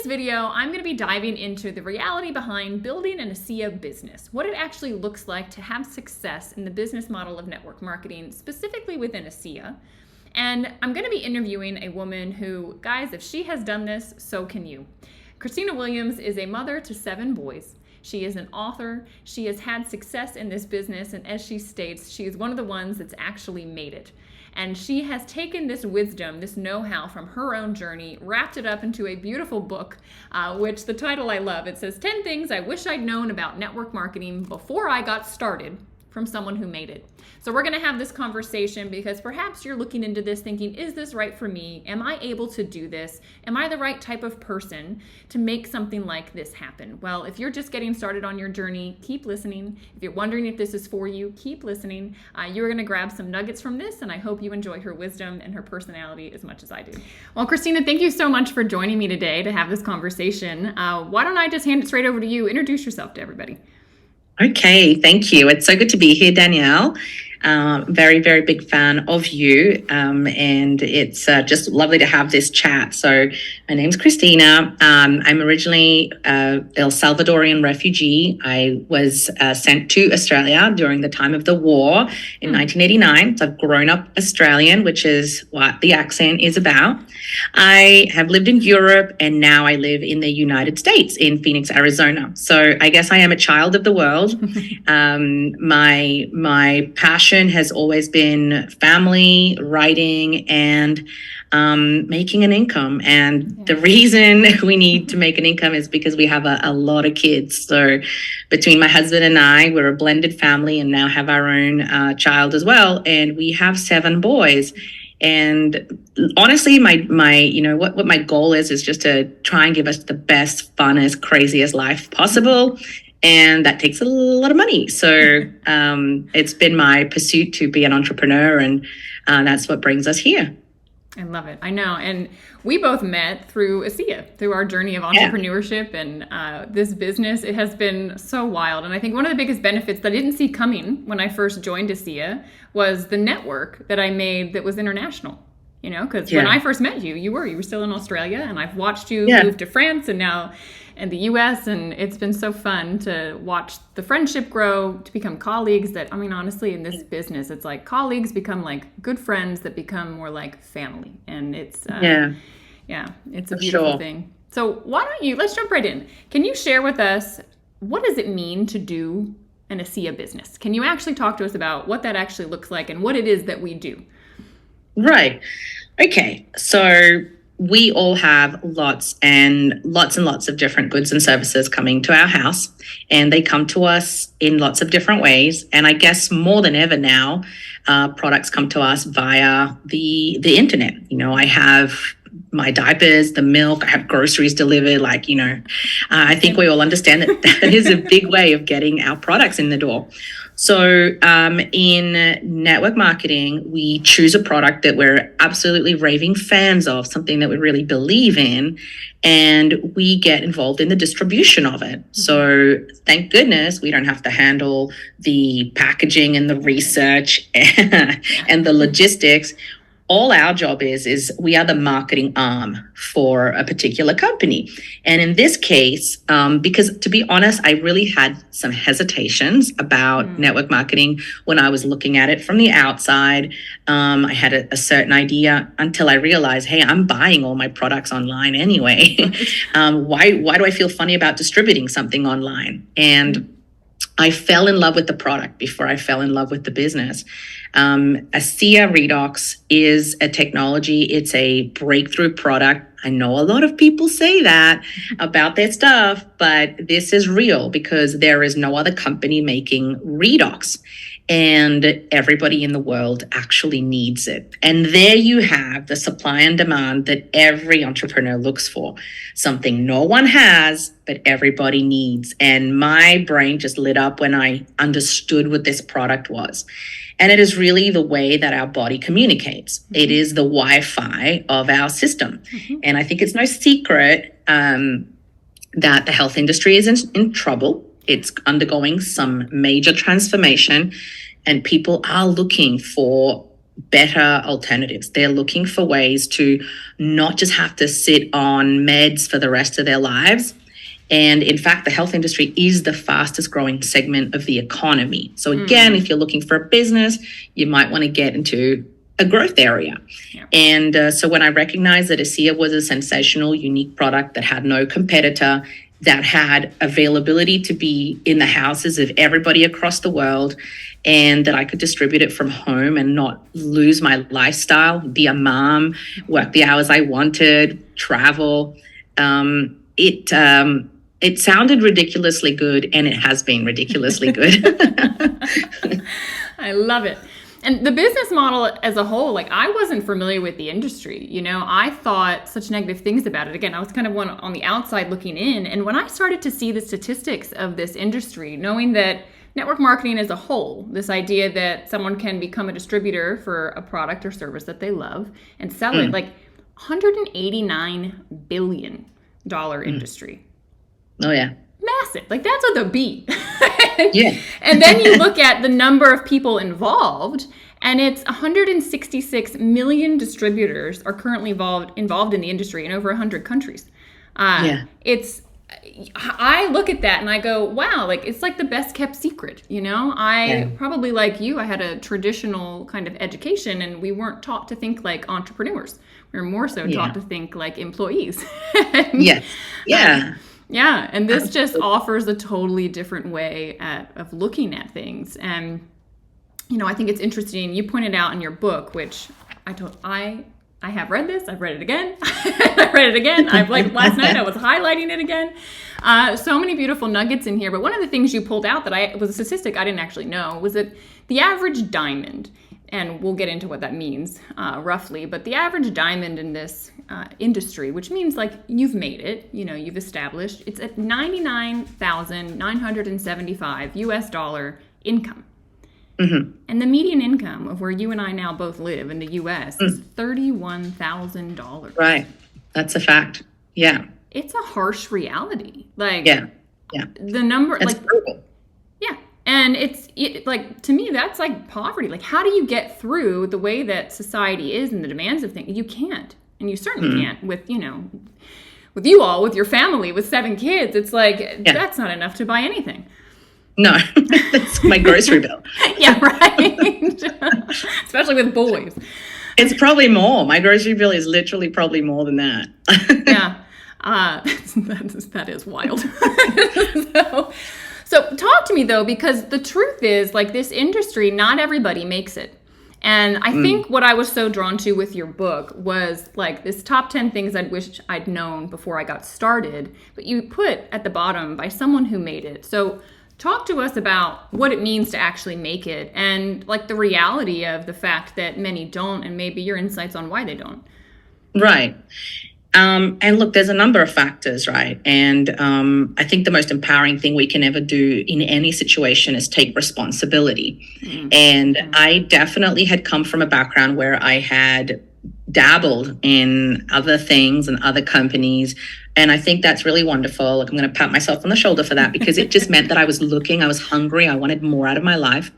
this video, I'm going to be diving into the reality behind building an ASEA business, what it actually looks like to have success in the business model of network marketing, specifically within ASEA. And I'm going to be interviewing a woman who, guys, if she has done this, so can you. Cristina Williams is a mother to 7 boys. She is an author. She has had success in this business, and as she states, she is one of the ones that's actually made it. And she has taken this wisdom, this know-how from her own journey, wrapped it up into a beautiful book, which the title I love. It says, 10 Things I Wish I'd Known About Network Marketing Before I Got Started, from someone who made it. So we're going to have this conversation because perhaps you're looking into this thinking, is this right for me? Am I able to do this? Am I the right type of person to make something like this happen? Well, if you're just getting started on your journey, keep listening. If you're wondering if this is for you, keep listening. You're going to grab some nuggets from this, and I hope you enjoy her wisdom and her personality as much as I do. Well, Cristina, thank you so much for joining me today to have this conversation. Why don't I just hand it straight over to you? Introduce yourself to everybody. Okay, thank you. It's so good to be here, Danielle. Very, very big fan of you. And it's just lovely to have this chat. So my name's Cristina. I'm originally El Salvadorian refugee. I was sent to Australia during the time of the war in 1989. So I've grown up Australian, which is what the accent is about. I have lived in Europe, and now I live in the United States in Phoenix, Arizona. So I guess I am a child of the world. My passion has always been family, writing, and making an income. And the reason we need to make an income is because we have a lot of kids. So between my husband and I, we're a blended family and now have our own child as well. And we have 7 boys. And honestly, my what my goal is just to try and give us the best, funnest, craziest life possible. And that takes a lot of money. So it's been my pursuit to be an entrepreneur, and that's what brings us here. I love it. I know. And we both met through ASEA, through our journey of entrepreneurship and this business. It has been so wild. And I think one of the biggest benefits that I didn't see coming when I first joined ASEA was the network that I made that was international. You know, because when I first met you, you were still in Australia, and I've watched you move to France and now in the US, and it's been so fun to watch the friendship grow, to become colleagues that, I mean, honestly, in this business, it's like colleagues become like good friends that become more like family. And it's, it's a beautiful thing. So why don't you, let's jump right in. Can you share with us, what does it mean to do an ASEA business? Can you actually talk to us about what that actually looks like and what it is that we do? Right. Okay. So we all have lots and lots of different goods and services coming to our house, and they come to us in lots of different ways. And I guess more than ever now, products come to us via the internet. You know, I have my diapers, the milk, I have groceries delivered. I think we all understand that is a big way of getting our products in the door. So in network marketing, we choose a product that we're absolutely raving fans of, something that we really believe in, and we get involved in the distribution of it. So thank goodness we don't have to handle the packaging and the research and the logistics. All our job is we are the marketing arm for a particular company. And in this case, because to be honest, I really had some hesitations about network marketing when I was looking at it from the outside. I had a certain idea until I realized, hey, I'm buying all my products online anyway. Why do I feel funny about distributing something online? And I fell in love with the product before I fell in love with the business. ASEA Redox is a technology. It's a breakthrough product. I know a lot of people say that about their stuff, but this is real because there is no other company making redox. And everybody in the world actually needs it. And there you have the supply and demand that every entrepreneur looks for. Something no one has, but everybody needs. And my brain just lit up when I understood what this product was. And it is really the way that our body communicates. It is the Wi-Fi of our system. And I think it's no secret that the health industry is in trouble. It's undergoing some major transformation, and people are looking for better alternatives. They're looking for ways to not just have to sit on meds for the rest of their lives. And in fact, the health industry is the fastest growing segment of the economy. So again, if you're looking for a business, you might want to get into a growth area. Yeah. And so when I recognized that ASEA was a sensational, unique product that had no competitor, that had availability to be in the houses of everybody across the world, and that I could distribute it from home and not lose my lifestyle, be a mom, work the hours I wanted, travel. It sounded ridiculously good, and it has been ridiculously good. I love it. And the business model as a whole, like, I wasn't familiar with the industry. You know, I thought such negative things about it. Again, I was kind of one on the outside looking in. And when I started to see the statistics of this industry, knowing that network marketing as a whole, this idea that someone can become a distributor for a product or service that they love and sell it, like $189 billion industry. Oh, yeah. Massive. Like, that's with a B. Yeah. And then you look at the number of people involved, and it's 166 million distributors are currently involved in the industry in over 100 countries. I look at that and I go, wow, like, it's like the best kept secret, you know? Probably like you, I had a traditional kind of education, and we weren't taught to think like entrepreneurs. We were more so taught to think like employees. Yes. Yeah. Yeah, and this just offers a totally different way of looking at things. And, you know, I think it's interesting. You pointed out in your book, which I have read this. I've read it again. I read it again. Last night I was highlighting it again. So many beautiful nuggets in here. But one of the things you pulled out that was a statistic I didn't actually know was that the average diamond, and we'll get into what that means roughly, but the average diamond in this industry, which means like you've made it, you know, you've established, it's at $99,975 US income. Mm-hmm. And the median income of where you and I now both live in the US is $31,000. Right. That's a fact. Yeah. It's a harsh reality. Like, yeah. The number, it's like, brutal. Yeah. And like, to me, that's like poverty. Like, how do you get through the way that society is and the demands of things? You can't. And you certainly can't with, you know, with you all, with your family, with 7 kids. It's like, that's not enough to buy anything. No, that's my grocery bill. Yeah, right. Especially with boys. It's probably more. My grocery bill is literally probably more than that. Yeah. That is wild. So talk to me, though, because the truth is, like, this industry, not everybody makes it. And I think what I was so drawn to with your book was like this top 10 things I wish I'd known before I got started, but you put at the bottom by someone who made it. So talk to us about what it means to actually make it and like the reality of the fact that many don't, and maybe your insights on why they don't. Right. And look, there's a number of factors, right? And I think the most empowering thing we can ever do in any situation is take responsibility. And I definitely had come from a background where I had dabbled in other things and other companies. And I think that's really wonderful. Like, I'm going to pat myself on the shoulder for that, because it just meant that I was hungry. I wanted more out of my life.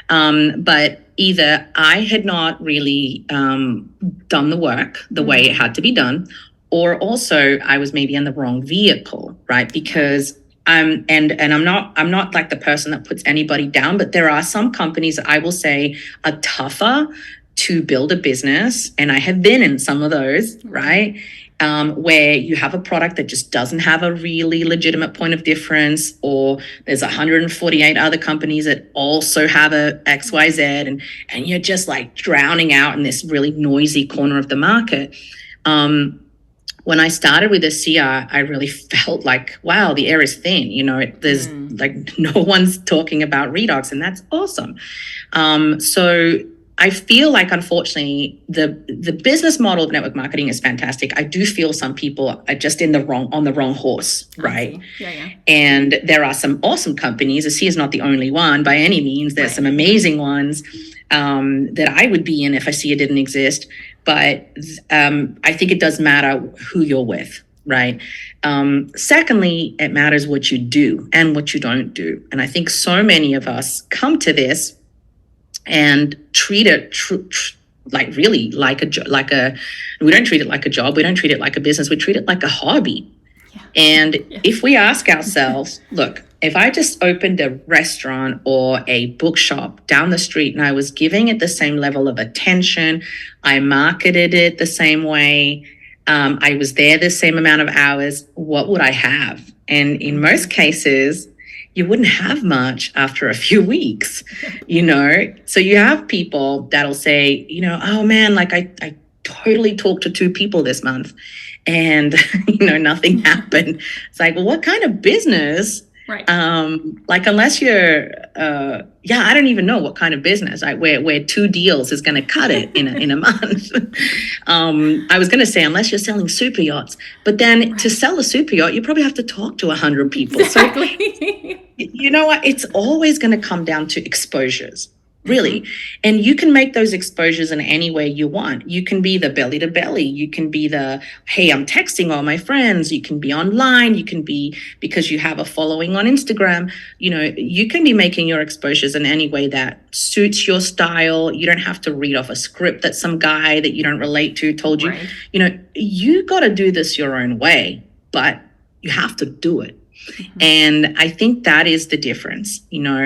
But either I had not really done the work the way it had to be done, or also I was maybe in the wrong vehicle, right? Because I'm not like the person that puts anybody down, but there are some companies that I will say are tougher to build a business. And I have been in some of those, right? Where you have a product that just doesn't have a really legitimate point of difference, or there's 148 other companies that also have a XYZ, and you're just like drowning out in this really noisy corner of the market. When I started with ASEA, I really felt like, wow, the air is thin. You know, there's like no one's talking about redox, and that's awesome. So I feel like, unfortunately, the business model of network marketing is fantastic. I do feel some people are just on the wrong horse, right? Yeah. And there are some awesome companies. ASEA is not the only one by any means. There's some amazing ones that I would be in if ASEA didn't exist. But I think it does matter who you're with, right? Secondly, it matters what you do and what you don't do. And I think so many of us come to this and treat it like really we don't treat it like a job. We don't treat it like a business. We treat it like a hobby. Yeah. And if we ask ourselves, look, if I just opened a restaurant or a bookshop down the street and I was giving it the same level of attention, I marketed it the same way, I was there the same amount of hours, what would I have? And in most cases, you wouldn't have much after a few weeks, So you have people that'll say, oh man, like I totally talked to 2 people this month and, nothing happened. It's like, well, what kind of business? Right. Like unless you're, I don't even know what kind of business, right? Where 2 deals is going to cut it in a month. I was going to say, unless you're selling super yachts, but then to sell a super yacht, you probably have to talk to 100 people. Exactly. So, you know what? It's always going to come down to exposures. Really. And you can make those exposures in any way you want. You can be the belly to belly. You can be the, hey, I'm texting all my friends. You can be online. You can be, because you have a following on Instagram, you can be making your exposures in any way that suits your style. You don't have to read off a script that some guy that you don't relate to told you. Right. You got to do this your own way, but you have to do it. And I think that is the difference,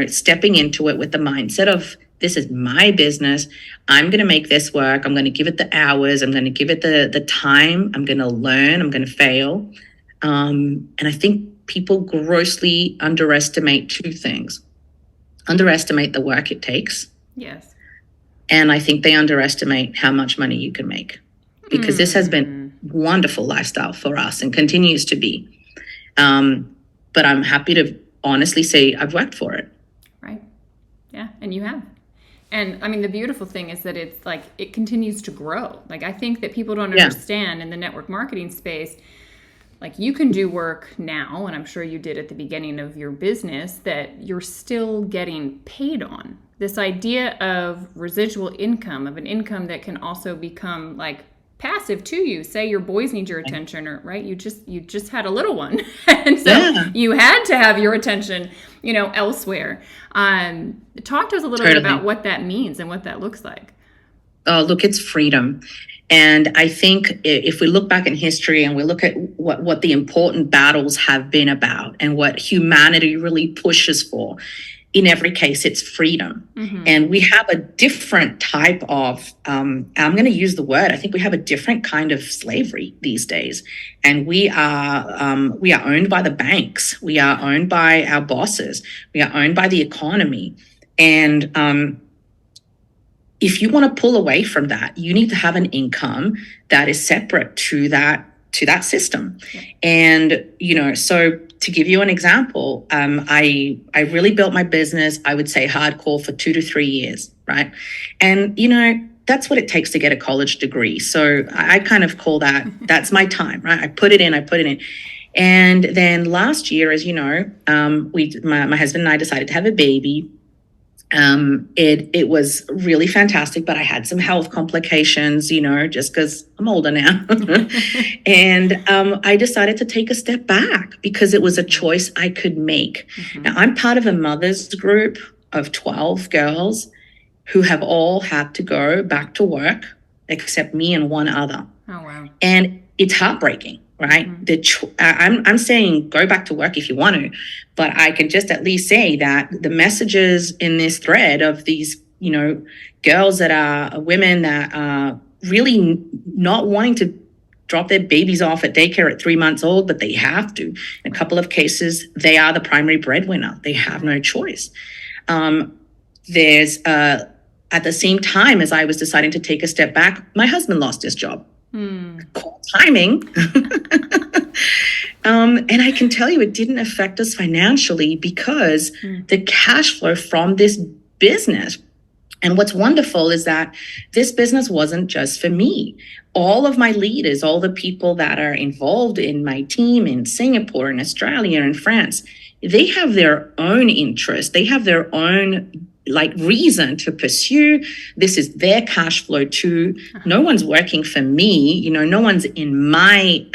stepping into it with the mindset of, this is my business. I'm going to make this work. I'm going to give it the hours. I'm going to give it the time. I'm going to learn. I'm going to fail. And I think people grossly underestimate 2 things. Underestimate the work it takes. Yes. And I think they underestimate how much money you can make, because this has been a wonderful lifestyle for us and continues to be. But I'm happy to honestly say I've worked for it. Right. Yeah. And you have. And I mean, the beautiful thing is that it's like, it continues to grow. Like, I think that people don't understand in the network marketing space, like you can do work now, and I'm sure you did at the beginning of your business, that you're still getting paid on. This idea of residual income, of an income that can also become like passive to you. Say your boys need your attention, or right, you just had a little one, and so you had to have your attention, elsewhere. Talk to us a little bit about what that means and what that looks like. Oh, look, it's freedom. And I think if we look back in history and we look at what the important battles have been about and what humanity really pushes for, in every case, it's freedom. And we have a different type of, I'm going to use the word, I think we have a different kind of slavery these days. And we are owned by the banks. We are owned by our bosses. We are owned by the economy. And if you want to pull away from that, you need to have an income that is separate to that system. And, so to give you an example, I really built my business, I would say hardcore, for 2 to 3 years, right? And, that's what it takes to get a college degree. So I kind of call that's my time, right? I put it in. And then last year, as you know, my husband and I decided to have a baby. It was really fantastic, but I had some health complications, just because I'm older now. And I decided to take a step back because it was a choice I could make. Now, I'm part of a mother's group of 12 girls who have all had to go back to work, except me and one other. Oh, wow. And it's heartbreaking. Right. I'm saying go back to work if you want to, but I can just at least say that the messages in this thread of these, girls that are women that are really not wanting to drop their babies off at daycare at 3 months old, but they have to. In a couple of cases, they are the primary breadwinner. They have no choice. There's at the same time as I was deciding to take a step back, my husband lost his job. Cool timing. And I can tell you it didn't affect us financially because the cash flow from this business. And what's wonderful is that this business wasn't just for me. All of my leaders, all the people that are involved in my team in Singapore and Australia and France, they have their own interests. They have their own reason to pursue. This is their cash flow too. No one's working for me. No one's in my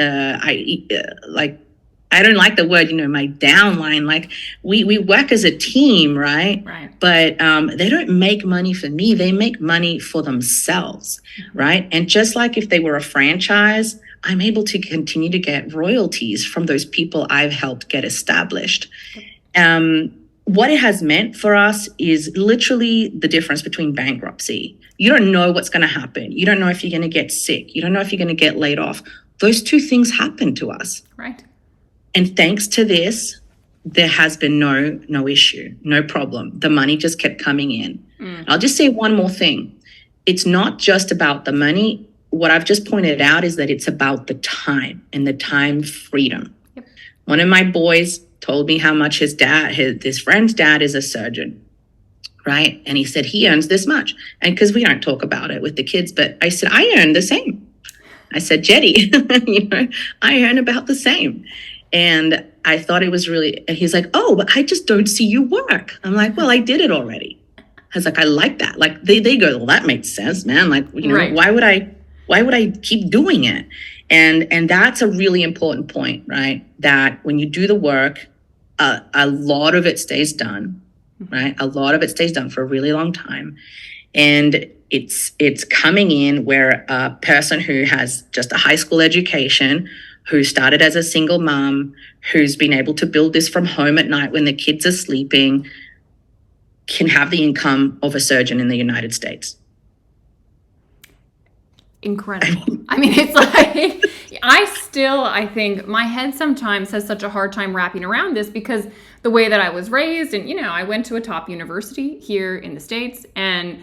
I don't like the word, my downline. Like we work as a team, right? Right. But they don't make money for me. They make money for themselves, right? And just like if they were a franchise, I'm able to continue to get royalties from those people I've helped get established. What it has meant for us is literally the difference between bankruptcy. You don't know what's going to happen. You don't know if you're going to get sick. You don't know if you're going to get laid off. Those two things happen to us. Right. And thanks to this, there has been no issue, no problem. The money just kept coming in. I'll just say one more thing. It's not just about the money. What I've just pointed out is that it's about the time and the time freedom. Yep. One of my boys told me how much his friend's dad is a surgeon, right? And he said he earns this much. And because we don't talk about it with the kids, but I said, I earn the same. I said, Jetty, I earn about the same. And I thought it was really, and he's like, oh, but I just don't see you work. I'm like, well, I did it already. I was like, I like that. Like they go, well, that makes sense, man. Like, right. why would I keep doing it? And that's a really important point, right? That when you do the work, a lot of it stays done, right? A lot of it stays done for a really long time. And it's coming in where a person who has just a high school education, who started as a single mom, who's been able to build this from home at night when the kids are sleeping, can have the income of a surgeon in the United States. Incredible. I mean, it's like, I think my head sometimes has such a hard time wrapping around this because the way that I was raised, and, I went to a top university here in the States and,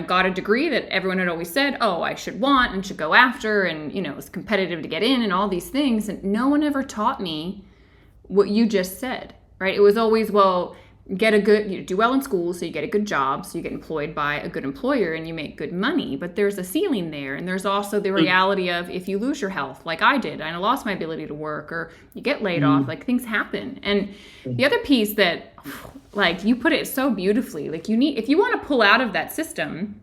got a degree that everyone had always said, oh, I should want and should go after. And, it was competitive to get in and all these things. And no one ever taught me what you just said, right? It was always, well, do well in school so you get a good job, so you get employed by a good employer and you make good money. But there's a ceiling there. And there's also the reality of if you lose your health, like I did, and I lost my ability to work, or you get laid off, like things happen. And the other piece that, like you put it so beautifully, like if you want to pull out of that system,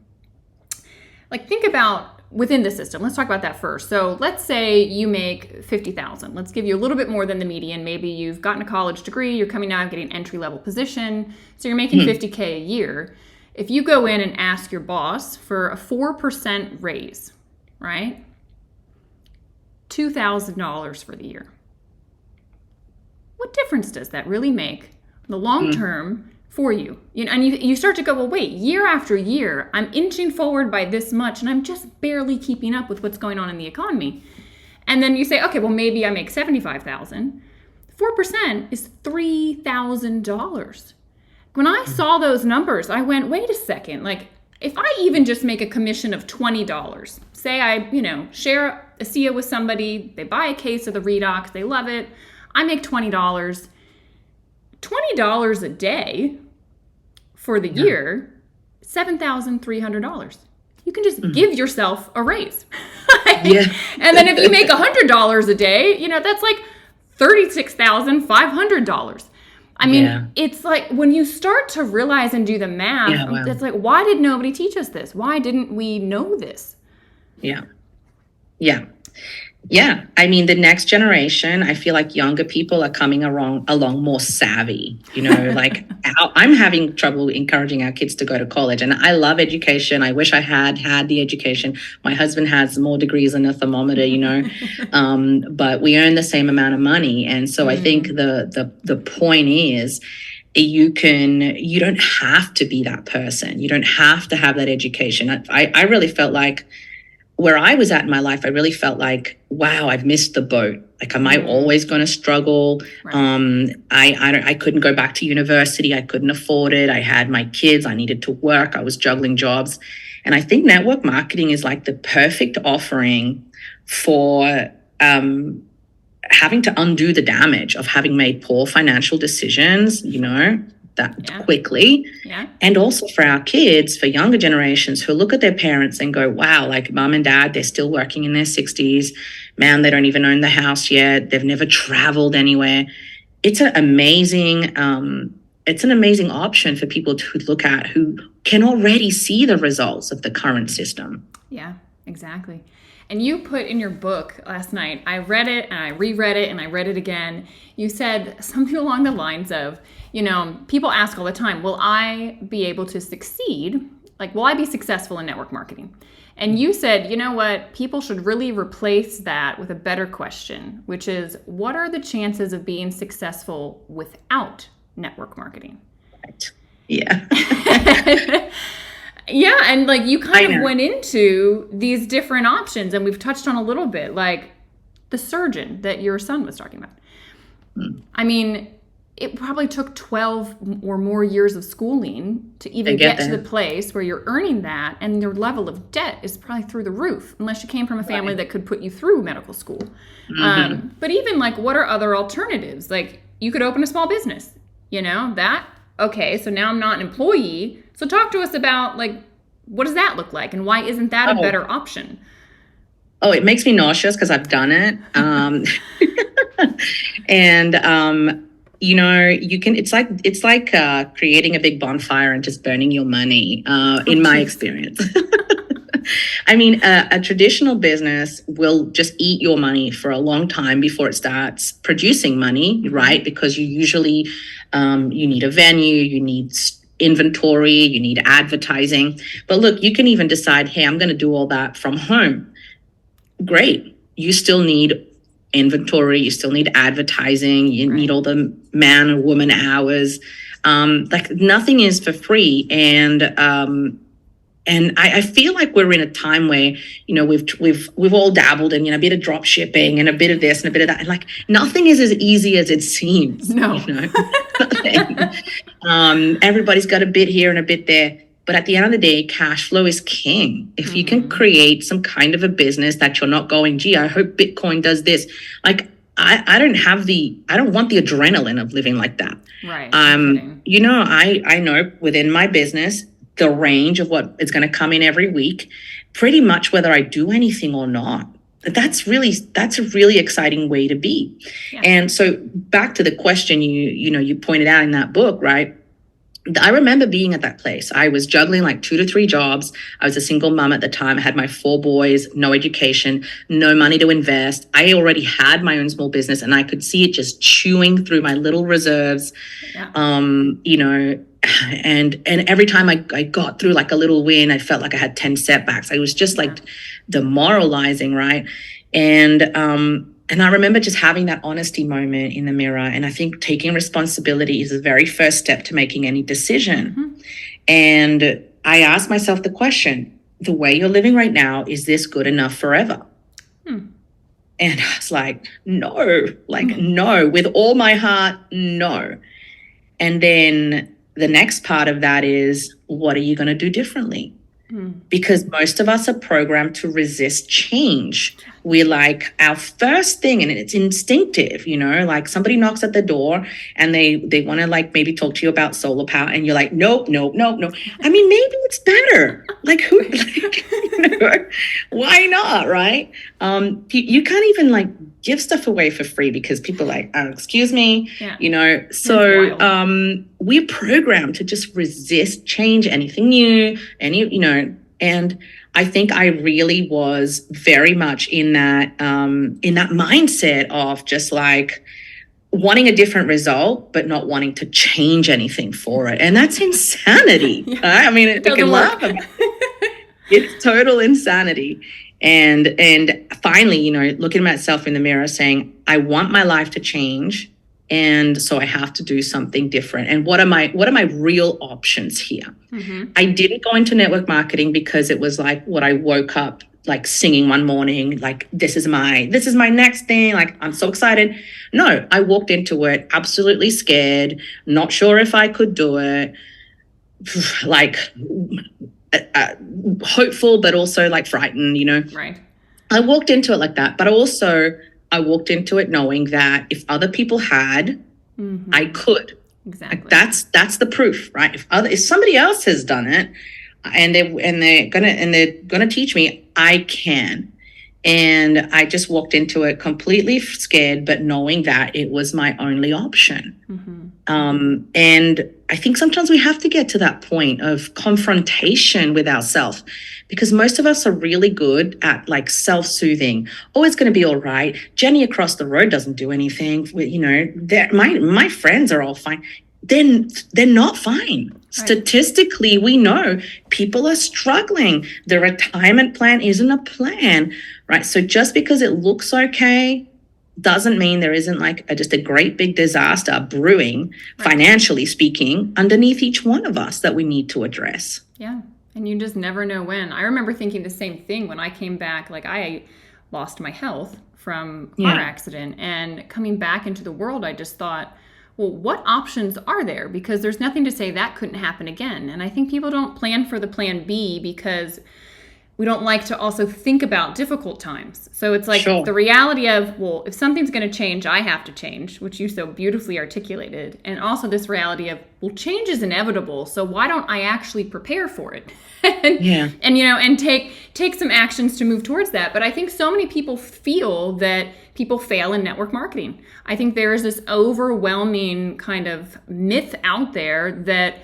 like think about within the system. Let's talk about that first. So let's say you make $50,000. Let's give you a little bit more than the median. Maybe you've gotten a college degree, you're coming out getting an entry-level position, so you're making $50K a year. If you go in and ask your boss for a 4% raise, right? $2,000 for the year. What difference does that really make in the long term for you? And you start to go, well, wait, year after year, I'm inching forward by this much, and I'm just barely keeping up with what's going on in the economy. And then you say, okay, well, maybe I make $75,000. 4% is $3,000. When I saw those numbers, I went, wait a second, like if I even just make a commission of $20, say I, share ASEA with somebody, they buy a case of the Redox, they love it, I make $20. $20 a day for the year, $7,300. You can just give yourself a raise. And then if you make $100 a day, that's like $36,500. I mean, it's like when you start to realize and do the math, it's like, why did nobody teach us this? Why didn't we know this? Yeah. I mean, the next generation, I feel like younger people are coming along more savvy, like I'm having trouble encouraging our kids to go to college, and I love education. I wish I had the education. My husband has more degrees than a thermometer, but we earn the same amount of money. And so I think the point is you don't have to be that person. You don't have to have that education. I really felt like where I was at in my life, I really felt like, wow, I've missed the boat. Like, am I always going to struggle? Right. I couldn't go back to university. I couldn't afford it. I had my kids. I needed to work. I was juggling jobs. And I think network marketing is like the perfect offering for having to undo the damage of having made poor financial decisions, quickly. And also for our kids, for younger generations who look at their parents and go, wow, like mom and dad, they're still working in their 60s. Man, they don't even own the house yet. They've never traveled anywhere. It's an amazing option for people to look at who can already see the results of the current system. Yeah, exactly. And you put in your book last night, I read it and I reread it and I read it again. You said something along the lines of, people ask all the time, will I be able to succeed? Like, will I be successful in network marketing? And you said, you know what, people should really replace that with a better question, which is, what are the chances of being successful without network marketing? Right. Yeah. Yeah, and like you kind of went into these different options, and we've touched on a little bit, like the surgeon that your son was talking about. I mean, it probably took 12 or more years of schooling to even get to the place where you're earning that, and your level of debt is probably through the roof, unless you came from a family that could put you through medical school. But even like, what are other alternatives? Like, you could open a small business, okay, so now I'm not an employee. So talk to us about, like, what does that look like, and why isn't that a better option? Oh, it makes me nauseous because I've done it. And you can. It's like creating a big bonfire and just burning your money. In my experience, I mean, a traditional business will just eat your money for a long time before it starts producing money, right? Because you usually you need a venue, you need inventory, you need advertising. But look, you can even decide, hey, I'm going to do all that from home. Great. You still need inventory, you still need advertising, you need all the man or woman hours. Like, nothing is for free. And I feel like we're in a time where, we've all dabbled in, a bit of drop shipping and a bit of this and a bit of that. And like, nothing is as easy as it seems. No. Everybody's got a bit here and a bit there. But at the end of the day, cash flow is king. If you can create some kind of a business that you're not going, gee, I hope Bitcoin does this. Like, I don't want the adrenaline of living like that. Right. I know within my business, the range of what is going to come in every week, pretty much whether I do anything or not. That's a really exciting way to be. Yeah. And so back to the question you pointed out in that book, right? I remember being at that place. I was juggling like 2 to 3 jobs. I was a single mom at the time. I had my 4 boys, no education, no money to invest. I already had my own small business, and I could see it just chewing through my little reserves. Yeah. And every time I got through like a little win, I felt like I had 10 setbacks. I was just like demoralizing, right? And I remember just having that honesty moment in the mirror. And I think taking responsibility is the very first step to making any decision. And I asked myself the question, the way you're living right now, is this good enough forever? And I was like, no, no, with all my heart, no. And then the next part of that is, what are you going to do differently? Because most of us are programmed to resist change. We're like, our first thing, and it's instinctive, like somebody knocks at the door and they want to like maybe talk to you about solar power, and you're like, nope. I mean, maybe it's better. Like, why not, right? You can't even like give stuff away for free because people are like, oh, excuse me, So we're programmed to just resist change, anything new, and I think I really was very much in that mindset of just like wanting a different result, but not wanting to change anything for it. And that's insanity. Right? I mean, we can laugh about it. It's total insanity. And finally, looking at myself in the mirror saying, I want my life to change. And so I have to do something different. And what are my real options here? I didn't go into network marketing because it was like what I woke up like singing one morning, like this is my next thing. Like, I'm so excited. No, I walked into it absolutely scared, not sure if I could do it, like hopeful, but also like frightened, Right. I walked into it like that, but I walked into it knowing that if other people had, I could. Exactly. Like that's the proof, right? If somebody else has done it, and they're gonna teach me, I can. And I just walked into it completely scared, but knowing that it was my only option. And I think sometimes we have to get to that point of confrontation with ourselves, because most of us are really good at like self-soothing. Oh, it's going to be all right. Jenny across the road doesn't do anything. My friends are all fine. Then they're not fine. Right. Statistically, we know people are struggling. The retirement plan isn't a plan, right? So just because it looks okay doesn't mean there isn't like just a great big disaster brewing, right, financially speaking, underneath each one of us that we need to address. Yeah. And you just never know when. I remember thinking the same thing when I came back. Like, I lost my health from car accident, and coming back into the world, I just thought, well, what options are there? Because there's nothing to say that couldn't happen again. And I think people don't plan for the plan B because we don't like to also think about difficult times. So it's like the reality of, well, if something's going to change, I have to change, which you so beautifully articulated. And also this reality of, well, change is inevitable. So why don't I actually prepare for it? and take some actions to move towards that. But I think so many people feel that people fail in network marketing. I think there is this overwhelming kind of myth out there that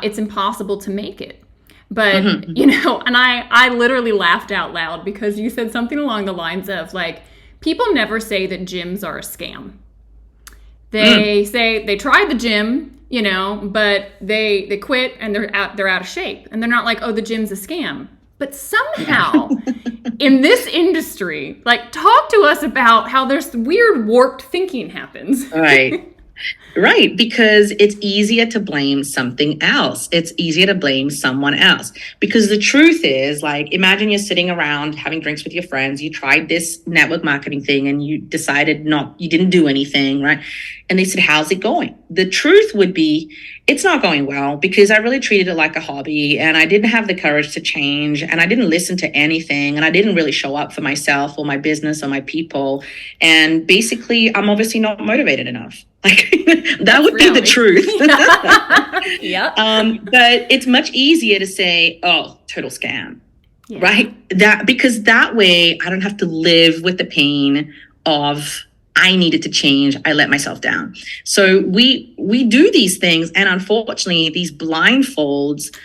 it's impossible to make it. But, and I literally laughed out loud because you said something along the lines of like, people never say that gyms are a scam. They say they tried the gym, but they quit and they're out of shape. And they're not like, oh, the gym's a scam. But somehow in this industry, like, talk to us about how there's weird warped thinking happens. Right, because it's easier to blame something else. It's easier to blame someone else. Because the truth is, like, imagine you're sitting around having drinks with your friends. You tried this network marketing thing and you decided you didn't do anything, right? And they said, how's it going? The truth would be, it's not going well because I really treated it like a hobby and I didn't have the courage to change and I didn't listen to anything and I didn't really show up for myself or my business or my people. And basically, I'm obviously not motivated enough. Like, that would be the truth. But it's much easier to say, oh, total scam, right? Because that way I don't have to live with the pain of I needed to change. I let myself down. So we do these things. And unfortunately, these blindfolds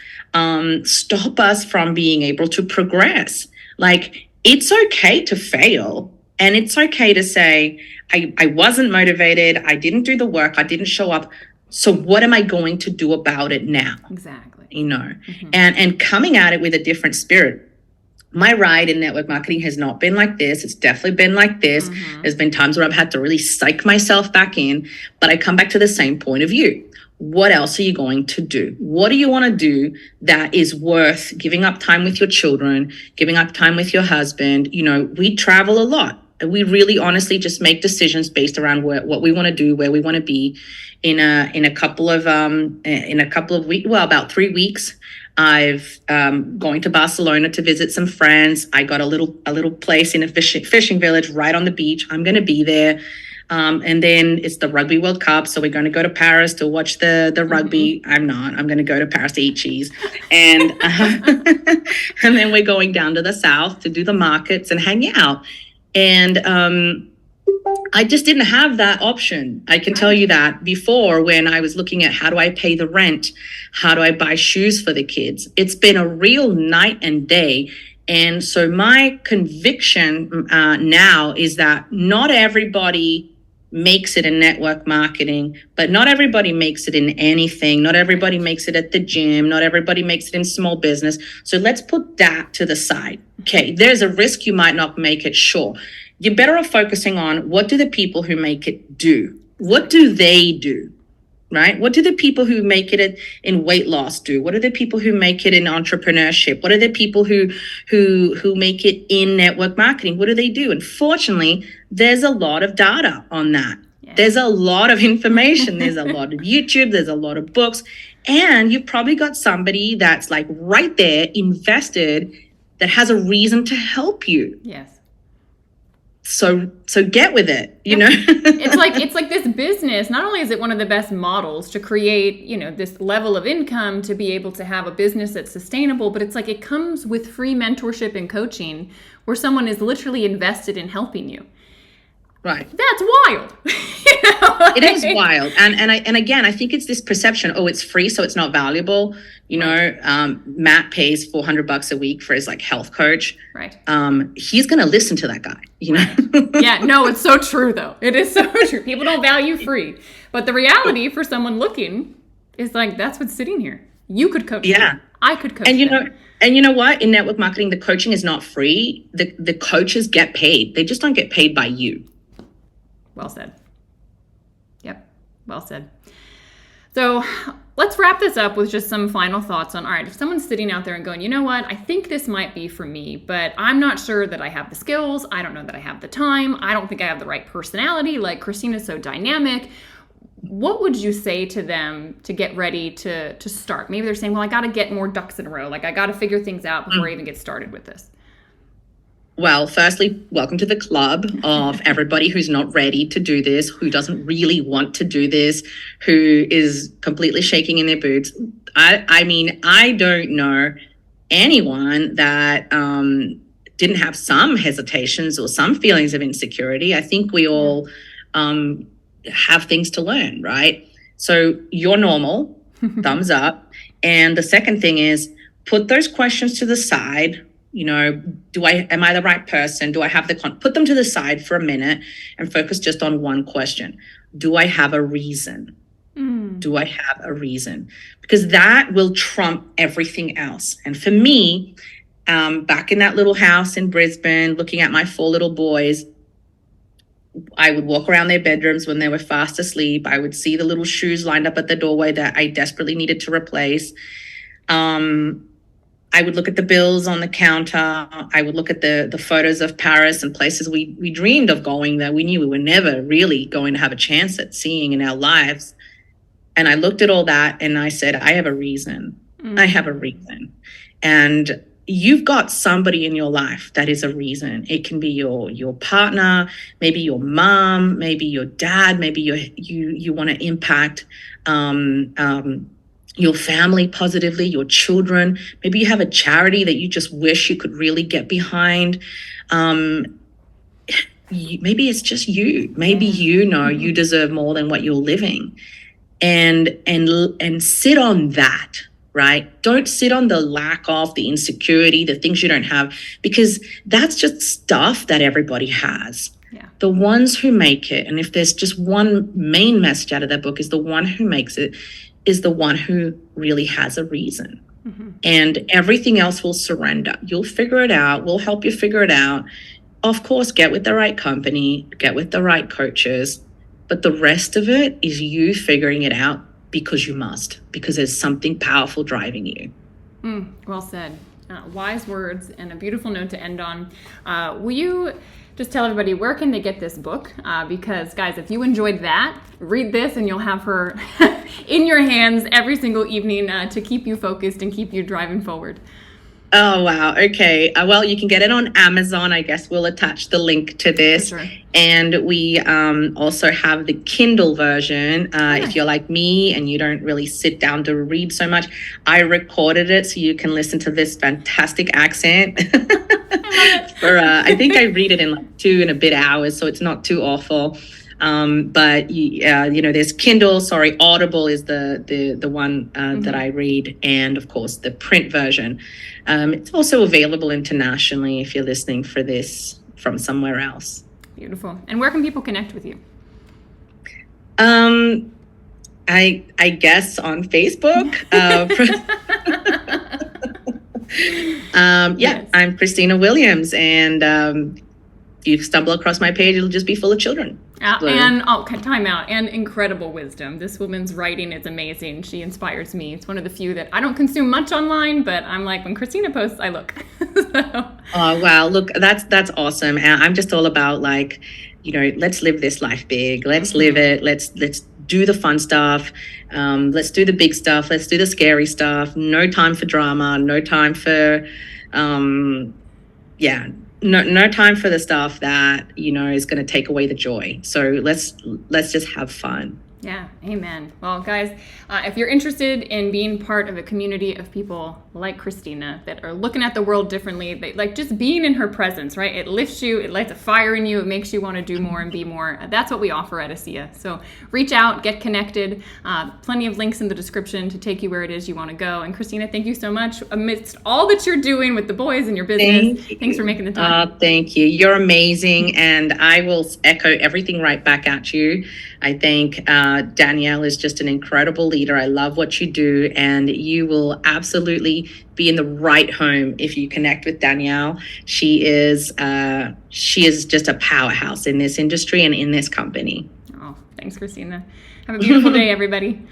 stop us from being able to progress. Like, it's okay to fail. And it's okay to say, I wasn't motivated. I didn't do the work. I didn't show up. So what am I going to do about it now? Exactly. And coming at it with a different spirit. My ride in network marketing has not been like this. It's definitely been like this. There's been times where I've had to really psych myself back in, but I come back to the same point of view. What else are you going to do? What do you want to do that is worth giving up time with your children, giving up time with your husband? We travel a lot. We really honestly just make decisions based around what we want to do, where we want to be in a couple of weeks. Well, about 3 weeks. I've going to Barcelona to visit some friends. I got a little place in a fishing village right on the beach. I'm going to be there. And then it's the Rugby World Cup. So we're going to go to Paris to watch the rugby. I'm not. I'm going to go to Paris to eat cheese. And and then we're going down to the south to do the markets and hang out. And I just didn't have that option. I can tell you that before, when I was looking at how do I pay the rent? How do I buy shoes for the kids? It's been a real night and day. And so my conviction now is that not everybody makes it in network marketing, but not everybody makes it in anything. Not everybody makes it at the gym. Not everybody makes it in small business. So let's put that to the side. Okay, there's a risk you might not make it, sure. You're better off focusing on what do the people who make it do? What do they do? Right? What do the people who make it in weight loss do? What are the people who make it in entrepreneurship? What are the people who make it in network marketing? What do they do? And fortunately, there's a lot of data on that. Yeah. There's a lot of information. There's a lot of YouTube. There's a lot of books. And you've probably got somebody that's like right there invested that has a reason to help you. Yes. So get with it, know. It's like this business. Not only is it one of the best models to create, this level of income to be able to have a business that's sustainable, but it's like it comes with free mentorship and coaching where someone is literally invested in helping you. Right. That's wild. It is wild. And again, I think it's this perception, oh, it's free, so it's not valuable. Matt pays $400 a week for his like health coach. Right. He's going to listen to that guy, Right. Yeah, no, it's so true though. It is so true. People don't value free, but the reality for someone looking is like, that's what's sitting here. You could coach. Yeah. Them. I could coach. And them. you know what? In network marketing, the coaching is not free. The coaches get paid. They just don't get paid by you. Well said. Yep. Well said. So let's wrap this up with just some final thoughts on, all right, if someone's sitting out there and going, you know what, I think this might be for me, but I'm not sure that I have the skills. I don't know that I have the time. I don't think I have the right personality. Like Christina's so dynamic. What would you say to them to get ready to start? Maybe they're saying, well, I got to get more ducks in a row. Like I got to figure things out before I even get started with this. Well, firstly, welcome to the club of everybody who's not ready to do this, who doesn't really want to do this, who is completely shaking in their boots. I mean, I don't know anyone that didn't have some hesitations or some feelings of insecurity. I think we all have things to learn, right? So you're normal, thumbs up. And the second thing is put those questions to the side. Am I the right person? Do I have put them to the side for a minute and focus just on one question. Do I have a reason? Do I have a reason? Because that will trump everything else. And for me, back in that little house in Brisbane, looking at my 4 little boys, I would walk around their bedrooms when they were fast asleep. I would see the little shoes lined up at the doorway that I desperately needed to replace. I would look at the bills on the counter. I would look at the photos of Paris and places we dreamed of going that we knew we were never really going to have a chance at seeing in our lives. And I looked at all that and I said, I have a reason. I have a reason. And you've got somebody in your life that is a reason. It can be your partner, maybe your mom, maybe your dad, maybe you want to impact your family positively, your children. Maybe you have a charity that you just wish you could really get behind. Maybe it's just you. Maybe you deserve more than what you're living. And sit on that, right? Don't sit on the lack of, the insecurity, the things you don't have, because that's just stuff that everybody has. Yeah. The ones who make it, and if there's just one main message out of that book, is the one who makes it is the one who really has a reason. And everything else will surrender. You'll figure it out. We'll help you figure it out. Of course, get with the right company, get with the right coaches, but the rest of it is you figuring it out because you must, because there's something powerful driving you. Well said. Wise words and a beautiful note to end on. Will you just tell everybody, where can they get this book? Because guys, if you enjoyed that, read this and you'll have her in your hands every single evening to keep you focused and keep you driving forward. Oh, wow. Okay. Well, you can get it on Amazon. I guess we'll attach the link to this. For sure. And we also have the Kindle version. If you're like me and you don't really sit down to read so much, I recorded it so you can listen to this fantastic accent. I think I read it in like 2 and a bit hours, so it's not too awful. But there's Kindle. Audible is the one that I read, and of course the print version. It's also available internationally if you're listening for this from somewhere else. Beautiful. And where can people connect with you? I guess on Facebook. Yes. I'm Cristina Williams, and if you stumble across my page, it'll just be full of children. Time out. And incredible wisdom. This woman's writing is amazing. She inspires me. It's one of the few that I don't consume much online, but I'm like, when Cristina posts, I look. So. Oh, wow. Look, that's awesome. And I'm just all about let's live this life big. Let's live it. Let's do the fun stuff. Let's do the big stuff. Let's do the scary stuff. No time for drama. No time for, no time for the stuff that, is going to take away the joy. So let's just have fun. Yeah, amen. Well, guys, if you're interested in being part of a community of people like Cristina that are looking at the world differently, like just being in her presence, right? It lifts you, it lights a fire in you, it makes you want to do more and be more. That's what we offer at ASEA. So reach out, get connected. Plenty of links in the description to take you where it is you want to go. And Cristina, thank you so much amidst all that you're doing with the boys and your business. Thanks for making the time. Thank you. You're amazing. And I will echo everything right back at you. I think Danielle is just an incredible leader. I love what you do, and you will absolutely be in the right home if you connect with Danielle. She is just a powerhouse in this industry and in this company. Oh, thanks, Cristina. Have a beautiful day, everybody.